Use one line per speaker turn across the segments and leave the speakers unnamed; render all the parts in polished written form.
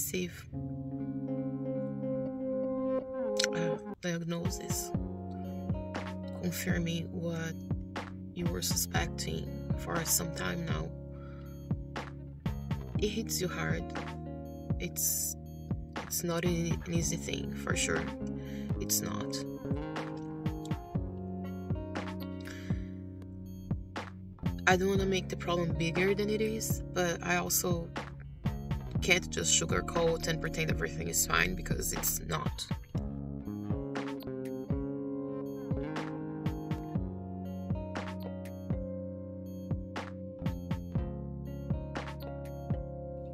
invasive diagnosis, confirming what you were suspecting for some time now. It hits you hard. It's not an easy thing, for sure. It's not. I don't want to make the problem bigger than it is, but I also can't just sugarcoat and pretend everything is fine, because it's not.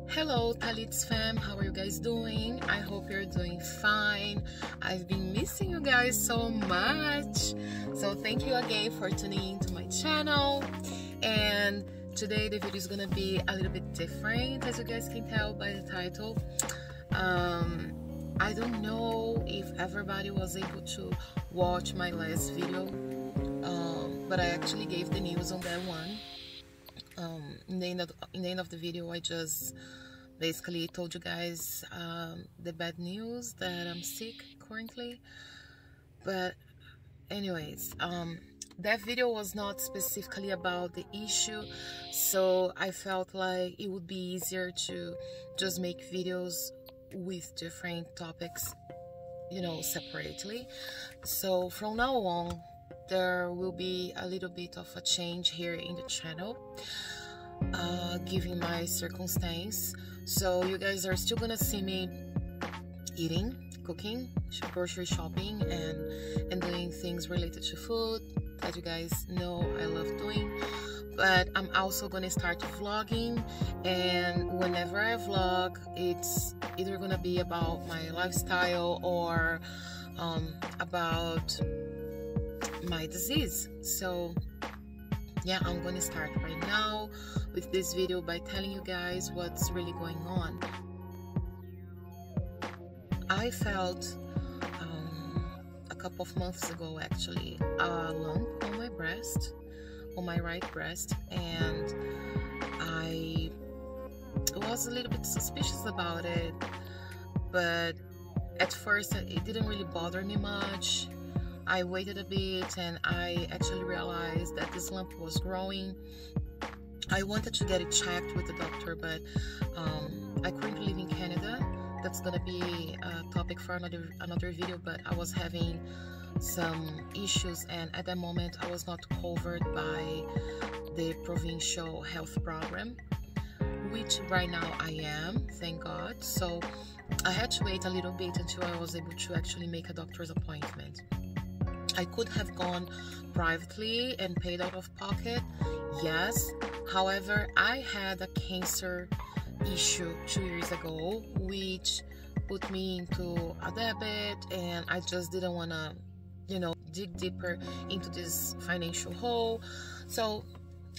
Hello talieatsfam, how are you guys doing? I hope you're doing fine. I've been missing you guys so much, so thank you again for tuning into my channel. And today the video is gonna be a little bit different, as you guys can tell by the title. I don't know if everybody was able to watch my last video, but I actually gave the news on that one. In the end of the video, I just basically told you guys the bad news that I'm sick currently. But anyways, that video was not specifically about the issue, so I felt like it would be easier to just make videos with different topics, you know, separately. So from now on, there will be a little bit of a change here in the channel, given my circumstance. So you guys are still gonna see me eating, cooking, grocery shopping, and doing things related to food that you guys know I love doing. But I'm also gonna start vlogging, and whenever I vlog, it's either gonna be about my lifestyle or about my disease. So yeah, I'm gonna start right now with this video by telling you guys what's really going on. I felt a couple of months ago, actually, a lump on my breast, on my right breast, and I was a little bit suspicious about it, but at first it didn't really bother me much. I waited a bit and I actually realized that this lump was growing. I wanted to get it checked with the doctor, but I currently live in Canada. That's gonna be a topic for another video, but I was having some issues, and at that moment I was not covered by the provincial health program, which right now I am, thank God. So I had to wait a little bit until I was able to actually make a doctor's appointment. I could have gone privately and paid out of pocket, yes. However, I had a cancer issue 2 years ago, which put me into a debit, and I just didn't want to, you know, dig deeper into this financial hole. So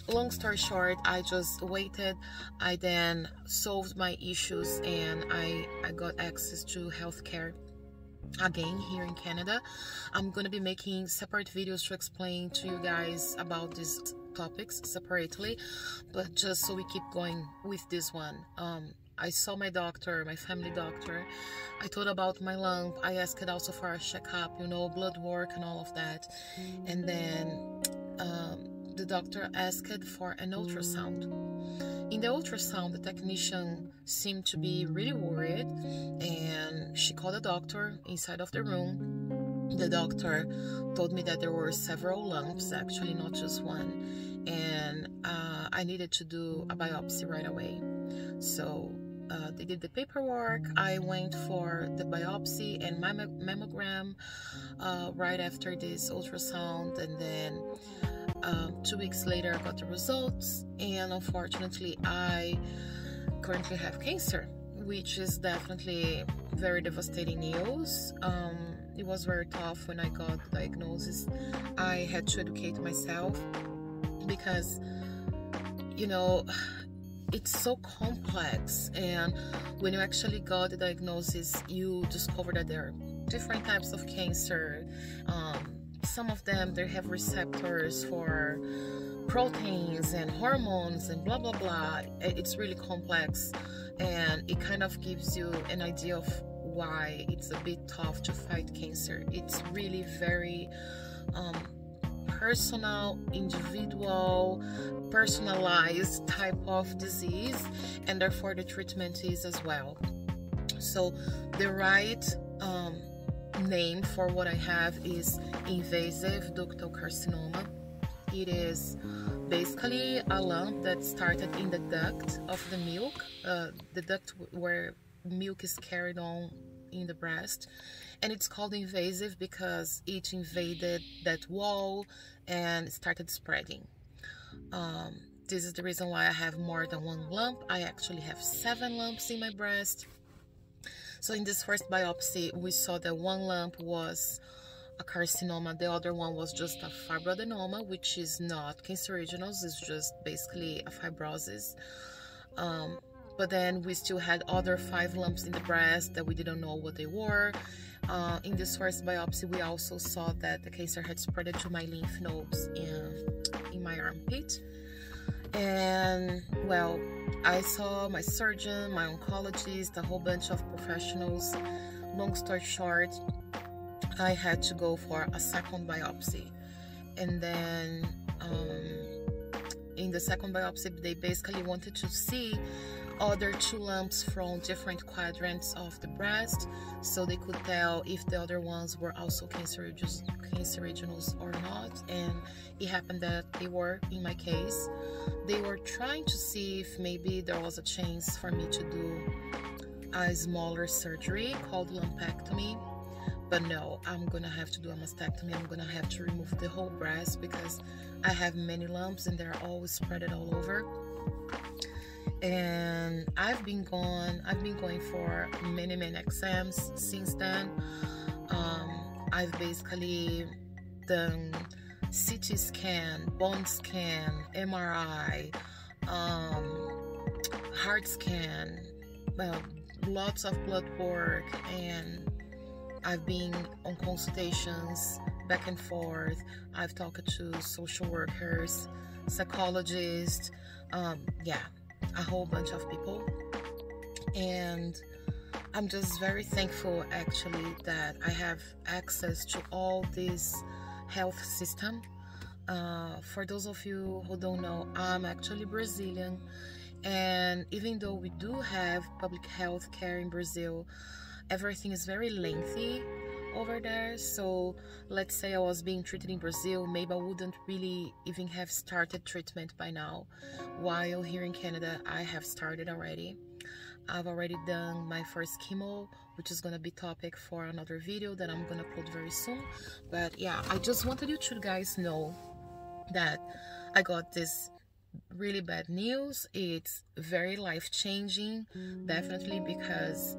long story short, I just waited. I then solved my issues, and I got access to healthcare again here in Canada. I'm gonna be making separate videos to explain to you guys about these topics separately, but just so we keep going with this one, I saw my doctor, my family doctor. I told about my lump. I asked also for a checkup, you know, blood work and all of that, and then the doctor asked for an ultrasound. In the ultrasound, the technician seemed to be really worried, and she called the doctor inside of the room. The doctor told me that there were several lumps, actually not just one, and I needed to do a biopsy right away. So they did the paperwork. I went for the biopsy and my mammogram right after this ultrasound, and then 2 weeks later I got the results, and unfortunately I currently have cancer, which is definitely very devastating news. It was very tough when I got the diagnosis. I had to educate myself because, you know, it's so complex, and when you actually got the diagnosis, you discover that there are different types of cancer, some of them, they have receptors for proteins and hormones and blah blah blah. It's really complex, and it kind of gives you an idea of why it's a bit tough to fight cancer. It's really very personal, individual, personalized type of disease, and therefore the treatment is as well. So the right name for what I have is invasive ductal carcinoma. It is basically a lump that started in the duct of the milk, the duct where milk is carried on in the breast, and it's called invasive because it invaded that wall and started spreading. This is the reason why I have more than one lump. I actually have 7 lumps in my breast. So in this first biopsy, we saw that one lump was a carcinoma, the other one was just a fibroadenoma, which is not cancerogenous, it's just basically a fibrosis. But then we still had other 5 lumps in the breast that we didn't know what they were. In this first biopsy, we also saw that the cancer had spread to my lymph nodes in my armpit. And well, I saw my surgeon, my oncologist, a whole bunch of professionals. Long story short, I had to go for a second biopsy. And then in the second biopsy, they basically wanted to see other 2 lumps from different quadrants of the breast, so they could tell if the other ones were also cancerogenous or not. And it happened that they were. In my case, they were trying to see if maybe there was a chance for me to do a smaller surgery called lumpectomy. But no, I'm gonna have to do a mastectomy. I'm gonna have to remove the whole breast because I have many lumps and they're always spread all over. And I've been going for many exams since then. I've basically done CT scan, bone scan, MRI, heart scan, lots of blood work, and I've been on consultations back and forth. I've talked to social workers, psychologists, a whole bunch of people. And I'm just very thankful actually that I have access to all this health system. For those of you who don't know, I'm actually Brazilian, and even though we do have public health care in Brazil, everything is very lengthy over there. So let's say I was being treated in Brazil, maybe I wouldn't really even have started treatment by now, while here in Canada I have started already. I've already done my first chemo, which is gonna be topic for another video that I'm gonna upload very soon. But yeah, I just wanted you to guys know that I got this really bad news. It's very life-changing, definitely, because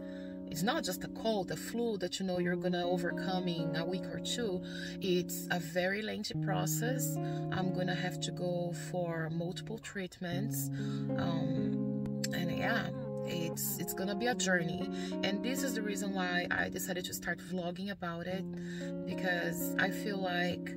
it's not just a cold, a flu that you know you're gonna overcome in a week or 2. It's a very lengthy process. I'm gonna have to go for multiple treatments, and yeah, it's gonna be a journey. And this is the reason why I decided to start vlogging about it, because I feel like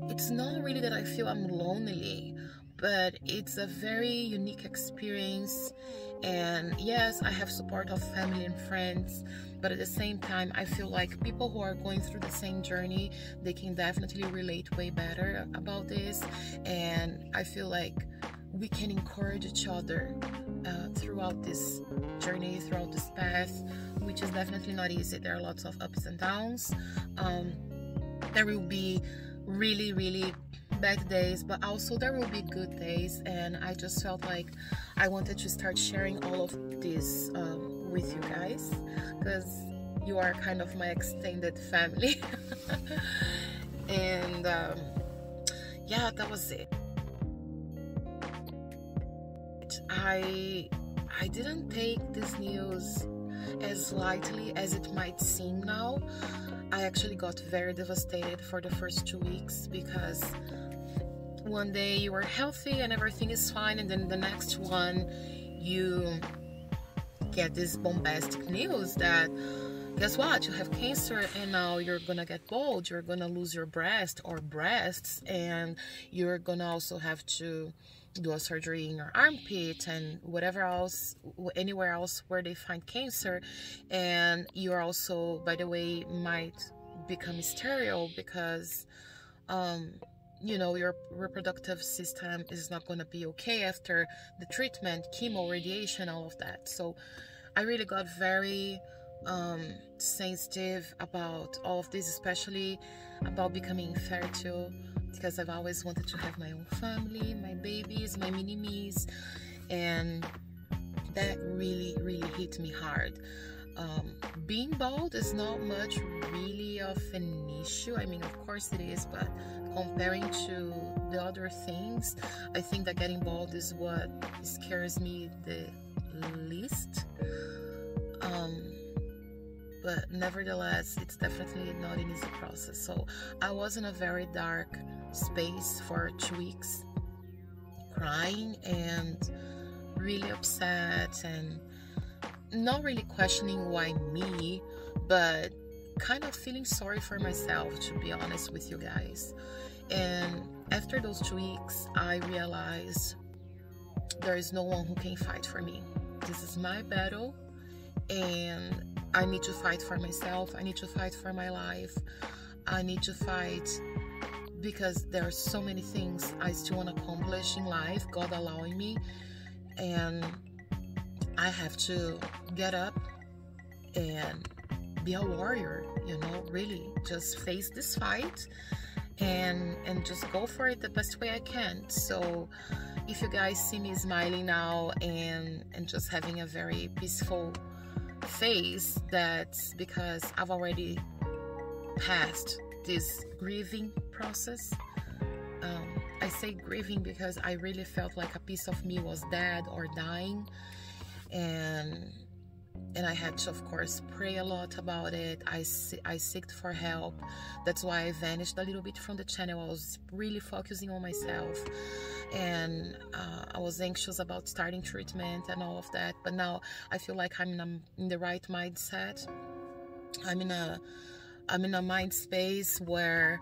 it's not really that I feel I'm lonely, but it's a very unique experience. And yes, I have support of family and friends, but at the same time I feel like people who are going through the same journey, they can definitely relate way better about this. And I feel like we can encourage each other throughout this journey, throughout this path, which is definitely not easy. There are lots of ups and downs. There will be really bad days, but also there will be good days, and I just felt like I wanted to start sharing all of this with you guys, because you are kind of my extended family. And yeah, that was it. I didn't take this news as lightly as it might seem now. I actually got very devastated for the first 2 weeks, because one day you are healthy and everything is fine, and then the next one you get this bombastic news that guess what? You have cancer, and now you're gonna get bald, you're gonna lose your breast or breasts, and you're gonna also have to do a surgery in your armpit and whatever else, anywhere else where they find cancer. And you're also, by the way, might become sterile because you know, your reproductive system is not going to be okay after the treatment, chemo, radiation, all of that. So I really got very sensitive about all of this, especially about becoming fertile, because I've always wanted to have my own family, my babies, my mini-me's, and that really hit me hard. Being bald is not much really of an issue. I mean, of course it is, but comparing to the other things, I think that getting bald is what scares me the least. But nevertheless, it's definitely not an easy process. So I was in a very dark space for 2 weeks, crying and really upset, and not really questioning why me, but kind of feeling sorry for myself, to be honest with you guys. And after those 2 weeks, I realized there is no one who can fight for me. This is my battle, and I need to fight for myself. I need to fight for my life. I need to fight because there are so many things I still want to accomplish in life, God allowing me, and I have to get up and be a warrior, you know, really just face this fight and just go for it the best way I can. So if you guys see me smiling now and just having a very peaceful face, that's because I've already passed this grieving process. I say grieving because I really felt like a piece of me was dead or dying, and I had to, of course, pray a lot about it. I sought for help. That's why I vanished a little bit from the channel. I was really focusing on myself, and I was anxious about starting treatment and all of that. But now I feel like I'm in the right mindset. I'm in a mind space where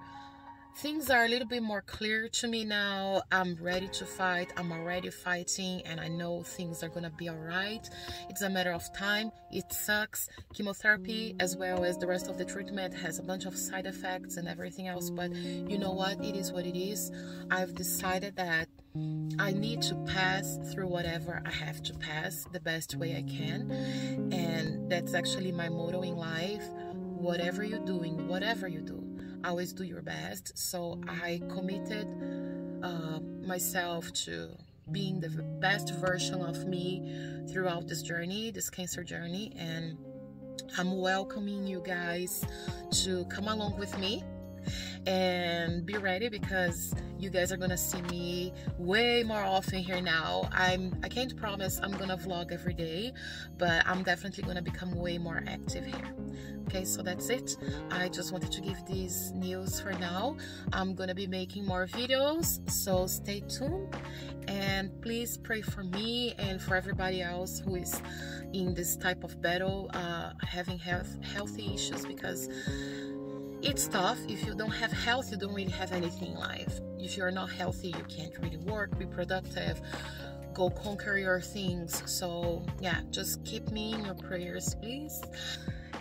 things are a little bit more clear to me now. I'm ready to fight. I'm already fighting, and I know things are gonna be all right. It's a matter of time. It sucks. Chemotherapy, as well as the rest of the treatment, has a bunch of side effects and everything else, but you know what? It is what it is. I've decided that I need to pass through whatever I have to pass the best way I can, and that's actually my motto in life. Whatever you're doing, whatever you do, always do your best. So I committed myself to being the best version of me throughout this journey, this cancer journey, and I'm welcoming you guys to come along with me and be ready, because you guys are gonna see me way more often here now. I can't promise I'm gonna vlog every day, but I'm definitely gonna become way more active here. Okay, so that's it. I just wanted to give these news for now. I'm gonna be making more videos, so stay tuned, and please pray for me and for everybody else who is in this type of battle, having healthy issues, because it's tough. If you don't have health, you don't really have anything in life. If you're not healthy, you can't really work, be productive, go conquer your things. So yeah, just keep me in your prayers, please.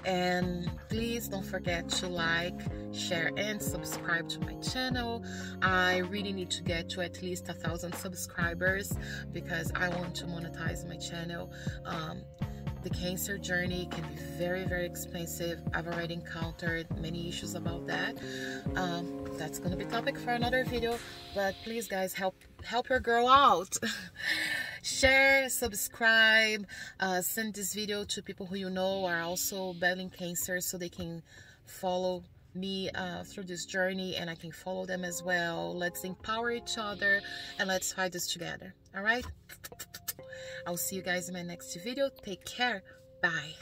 And please don't forget to like, share, and subscribe to my channel. I really need to get to at least 1,000 subscribers because I want to monetize my channel. The cancer journey can be very expensive. I've already encountered many issues about that. That's gonna be topic for another video, but please guys, help your girl out. Share, subscribe, send this video to people who you know are also battling cancer, so they can follow me through this journey, and I can follow them as well. Let's empower each other and let's fight this together. All right, I'll see you guys in my next video. Take care. Bye.